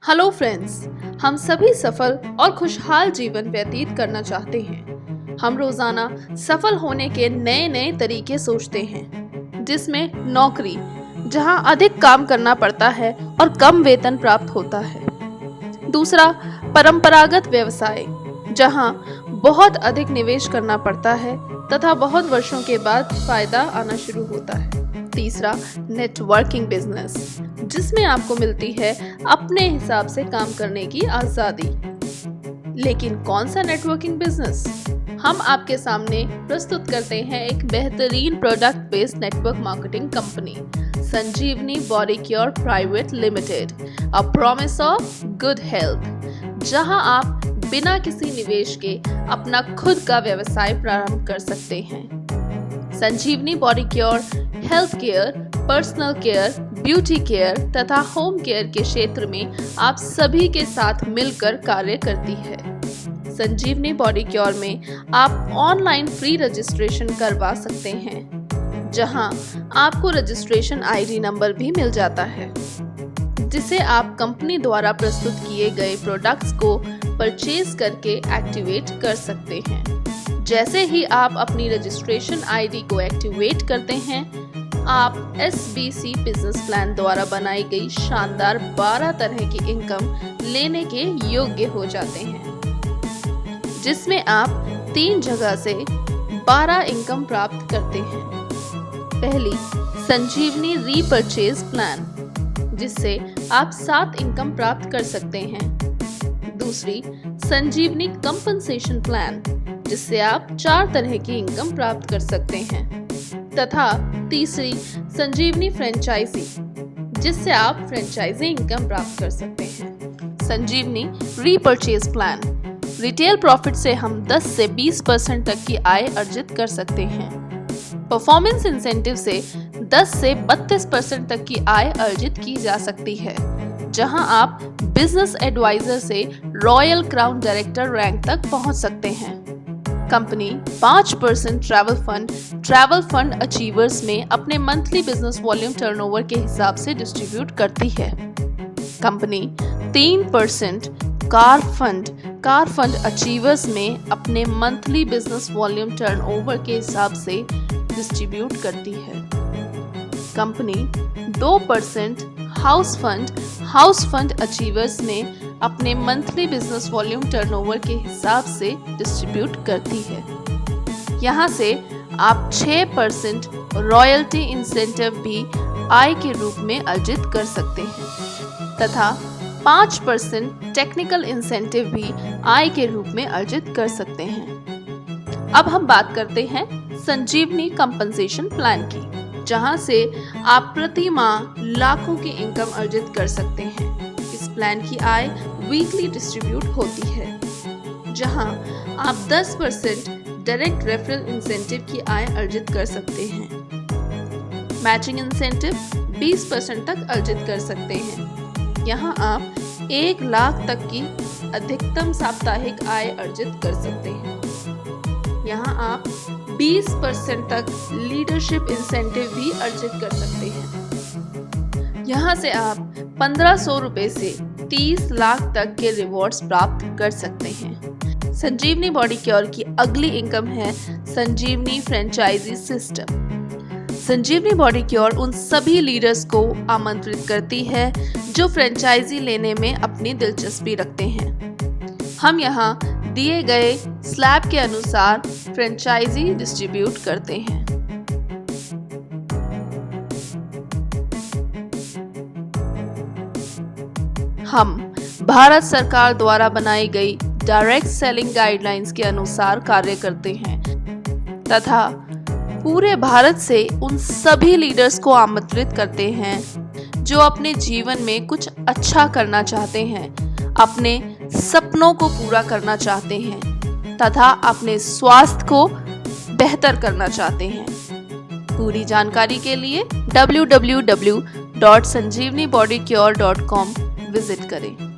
Hello friends, हम सभी सफल और खुशहाल जीवन व्यतीत करना चाहते हैं। हम रोजाना सफल होने के नए नए तरीके सोचते हैं, जिसमें नौकरी, जहां अधिक काम करना पड़ता है और कम वेतन प्राप्त होता है। दूसरा, परंपरागत व्यवसाय, जहां बहुत अधिक निवेश करना पड़ता है तथा बहुत वर्षों के बाद फायदा आना शुरू होता है। तीसरा, नेटवर्किंग बिजनेस, जिसमें आपको मिलती है अपने हिसाब से काम करने की आजादी। लेकिन कौन सा नेटवर्किंग बिजनेस? हम आपके सामने प्रस्तुत करते हैं एक बेहतरीन product based network marketing company, Sanjeevani body care private limited, a promise of good health, जहां आप बिना किसी निवेश के अपना खुद का व्यवसाय प्रारंभ कर सकते हैं। Sanjeevani body care health care, personal care, beauty care तथा होम केयर के क्षेत्र में आप सभी के साथ मिलकर कार्य करती है। संजीवनी बॉडी केयर में आप ऑनलाइन फ्री रजिस्ट्रेशन करवा सकते हैं, जहां आपको रजिस्ट्रेशन आईडी नंबर भी मिल जाता है, जिसे आप कंपनी द्वारा प्रस्तुत किए गए प्रोडक्ट्स को परचेज करके एक्टिवेट कर सकते हैं। जैसे ही आप अपनी रजिस्ट्रेशन आईडी को एक्टिवेट करते हैं, आप SBC बिजनेस प्लान द्वारा बनाई गई शानदार 12 तरह की इनकम लेने के योग्य हो जाते हैं, जिसमें आप 3 जगह से 12 इनकम प्राप्त करते हैं। पहली, संजीवनी रीपरचेज प्लान, जिससे आप 7 इनकम प्राप्त कर सकते हैं। दूसरी, संजीवनी कंपनसेशन प्लान, जिससे आप 4 तरह की इनकम प्राप्त कर सकते हैं। तथा तीसरी, संजीवनी फ्रेंचाइजी, जिससे आप फ्रेंचाइजी इनकम प्राप्त कर सकते हैं। संजीवनी रीपरचेज प्लान, रिटेल प्रॉफिट से हम 10 से 20% तक की आय अर्जित कर सकते हैं। परफॉर्मेंस इंसेंटिव से 10 से 32% तक की आय अर्जित की जा सकती है, जहां आप बिजनेस एडवाइजर से रॉयल क्राउन डायरेक्टर रैंक तक पहुंच सकते हैं। कंपनी 5% ट्रैवल फंड अचीवर्स में अपने मंथली बिजनेस वॉल्यूम टर्नओवर के हिसाब से डिस्ट्रीब्यूट करती है। कंपनी 3% कार फंड अचीवर्स में अपने मंथली बिजनेस वॉल्यूम टर्नओवर के हिसाब से डिस्ट्रीब्यूट करती है। कंपनी 2% हाउस फंड अचीवर्स में अपने मंथली बिजनेस वॉल्यूम टर्नओवर के हिसाब से डिस्ट्रीब्यूट करती है। यहाँ से आप 6% रॉयल्टी इंसेंटिव भी आय के रूप में अर्जित कर सकते हैं तथा 5% टेक्निकल इंसेंटिव भी आय के रूप में अर्जित कर सकते हैं। अब हम बात करते हैं संजीवनी कंपनसेशन प्लान की, जहां से आप प्रति माह लाखों की इनकम अर्जित कर सकते हैं। इस प्लान की आय वीकली डिस्ट्रीब्यूट होती है, जहां आप 10% डायरेक्ट रेफरल इंसेंटिव की आय अर्जित कर सकते हैं। मैचिंग इंसेंटिव 20% तक अर्जित कर सकते हैं। यहां आप 1 लाख तक की अधिकतम साप्ताहिक आय अर्जित कर सकते हैं। यहां आप 20% तक लीडरशिप इंसेंटिव भी अर्जित कर सकते हैं। यहां से आप 1500 रुपए से 30 लाख तक के रिवॉर्ड्स प्राप्त कर सकते हैं। संजीवनी बॉडी केयर की अगली इनकम है संजीवनी फ्रेंचाइजी सिस्टम। संजीवनी बॉडी केयर उन सभी लीडर्स को आमंत्रित करती है जो फ्रेंचाइजी लेने में अपनी दिलचस्पी रखते हैं। हम यहाँ दिए गए स्लैब के अनुसार फ्रेंचाइजी डिस्ट्रीब्यूट करते हैं। हम भारत सरकार द्वारा बनाई गई डायरेक्ट सेलिंग गाइडलाइंस के अनुसार कार्य करते हैं तथा पूरे भारत से उन सभी लीडर्स को आमंत्रित करते हैं जो अपने जीवन में कुछ अच्छा करना चाहते हैं, अपने सपनों को पूरा करना चाहते हैं तथा अपने स्वास्थ्य को बेहतर करना चाहते हैं। पूरी जानकारी के लिए www.sanjeevnibodicure.com विजिट करें।